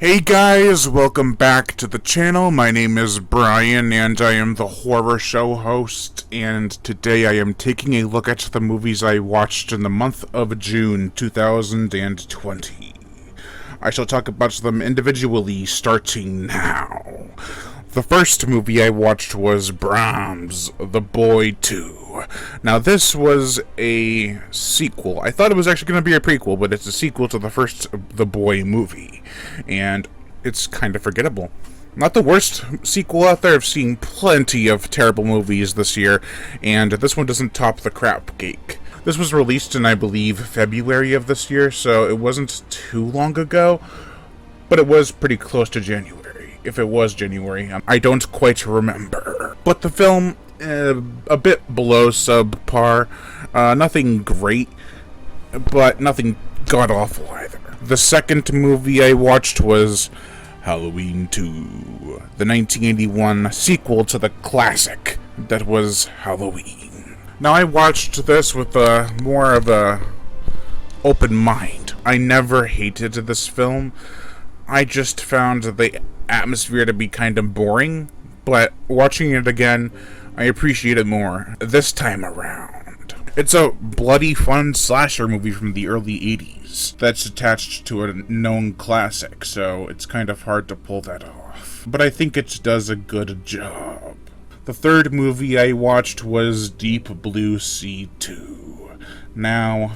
Hey guys, welcome back to the channel. My name is Brian and I am the horror show host, and today I am taking a look at the movies I watched in the month of June 2020. I shall talk about them individually starting now. The first movie I watched was Brahms, The Boy 2. Now this was a sequel. I thought it was actually going to be a prequel, but it's a sequel to the first The Boy movie. And it's kind of forgettable. Not the worst sequel out there. I've seen plenty of terrible movies this year, and this one doesn't top the crap cake. This was released in, I believe, February of this year, so it wasn't too long ago, but it was pretty close to January. If it was January, I don't quite remember. But the film, a bit below subpar. Nothing great, but nothing god-awful either. The second movie I watched was Halloween 2, the 1981 sequel to the classic that was Halloween. Now, I watched this with more of a open mind. I never hated this film. I just found the atmosphere to be kind of boring, but watching it again, I appreciate it more this time around. It's a bloody fun slasher movie from the early 80s that's attached to a known classic, so it's kind of hard to pull that off. But I think it does a good job. The third movie I watched was Deep Blue Sea 2. Now,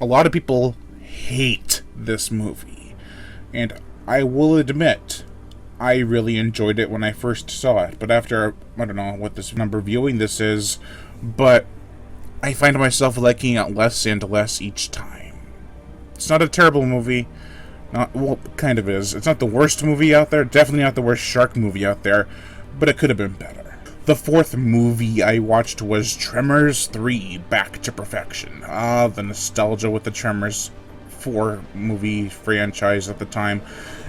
a lot of people hate this movie, and I will admit, I really enjoyed it when I first saw it, but after, I don't know what this number viewing this is, but I find myself liking it less and less each time. It's not a terrible movie. Well, it kind of is. It's not the worst movie out there, definitely not the worst shark movie out there, but it could have been better. The fourth movie I watched was Tremors 3, Back to Perfection. The nostalgia with the Tremors 4 movie franchise at the time,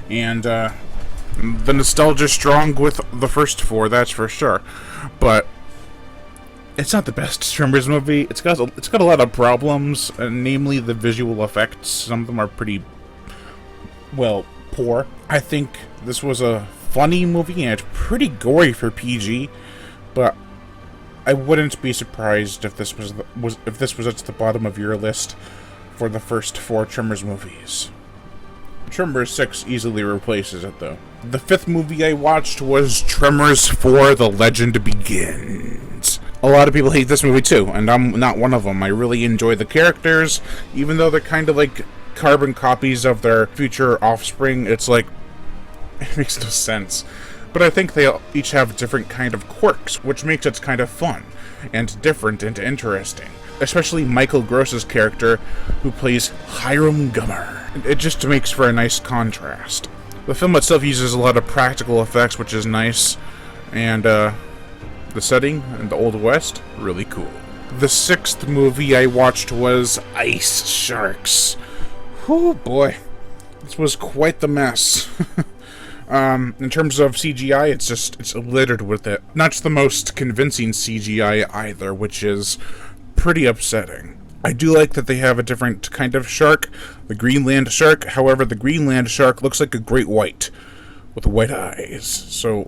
and the nostalgia strong with the first four, that's for sure. But it's not the best Tremors movie. It's got a lot of problems, namely the visual effects. Some of them are pretty, well, poor. I think this was a funny movie and it's pretty gory for PG, but I wouldn't be surprised if this was at the bottom of your list for the first four Tremors movies. Tremors 6 easily replaces it, though. The fifth movie I watched was Tremors 4, The Legend Begins. A lot of people hate this movie, too, and I'm not one of them. I really enjoy the characters, even though they're kind of like carbon copies of their future offspring. It's like, it makes no sense. But I think they each have different kind of quirks, which makes it kind of fun, and different and interesting. Especially Michael Gross's character, who plays Hiram Gummer. It just makes for a nice contrast. The film itself uses a lot of practical effects, which is nice, and the setting in the Old West, really cool. The sixth movie I watched was Ice Sharks. Oh boy, this was quite the mess. In terms of CGI, it's littered with it. Not the most convincing CGI either, which is pretty upsetting. I do like that they have a different kind of shark, the Greenland shark. However, the Greenland shark looks like a great white with white eyes. So,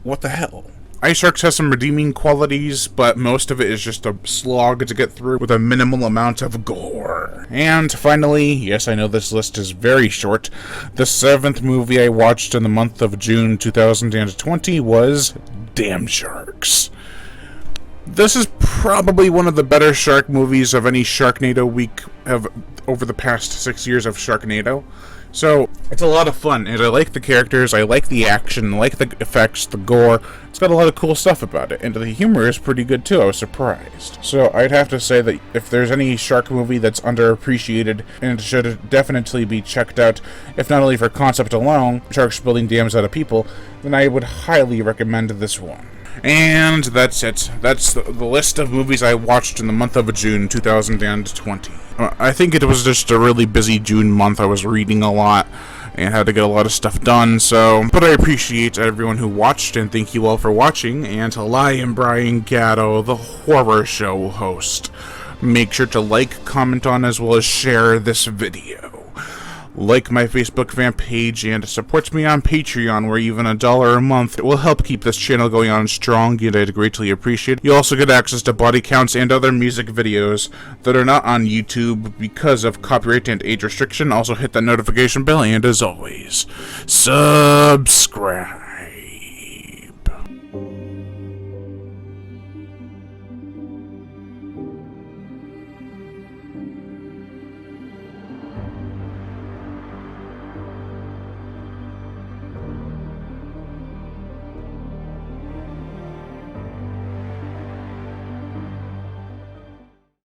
what the hell? Ice Sharks has some redeeming qualities, but most of it is just a slog to get through with a minimal amount of gore. And finally, yes, I know this list is very short, the seventh movie I watched in the month of June 2020 was Damn Sharks. This is probably one of the better shark movies of any Sharknado week over the past 6 years of Sharknado. So, it's a lot of fun, and I like the characters, I like the action, I like the effects, the gore. It's got a lot of cool stuff about it, and the humor is pretty good too. I was surprised. So, I'd have to say that if there's any shark movie that's underappreciated, and should definitely be checked out, if not only for concept alone, sharks building dams out of people, then I would highly recommend this one. And that's it. That's the list of movies I watched in the month of June 2020. I think it was just a really busy June month. I was reading a lot and had to get a lot of stuff done, but I appreciate everyone who watched, and thank you all for watching, and I am Brian Gatto, the horror show host. Make sure to like, comment on, as well as share this video. like my Facebook fan page, and support me on Patreon, where even $1 a month will help keep this channel going on strong, and I'd greatly appreciate it. You also get access to body counts and other music videos that are not on YouTube because of copyright and age restriction. Also hit that notification bell, and as always, subscribe.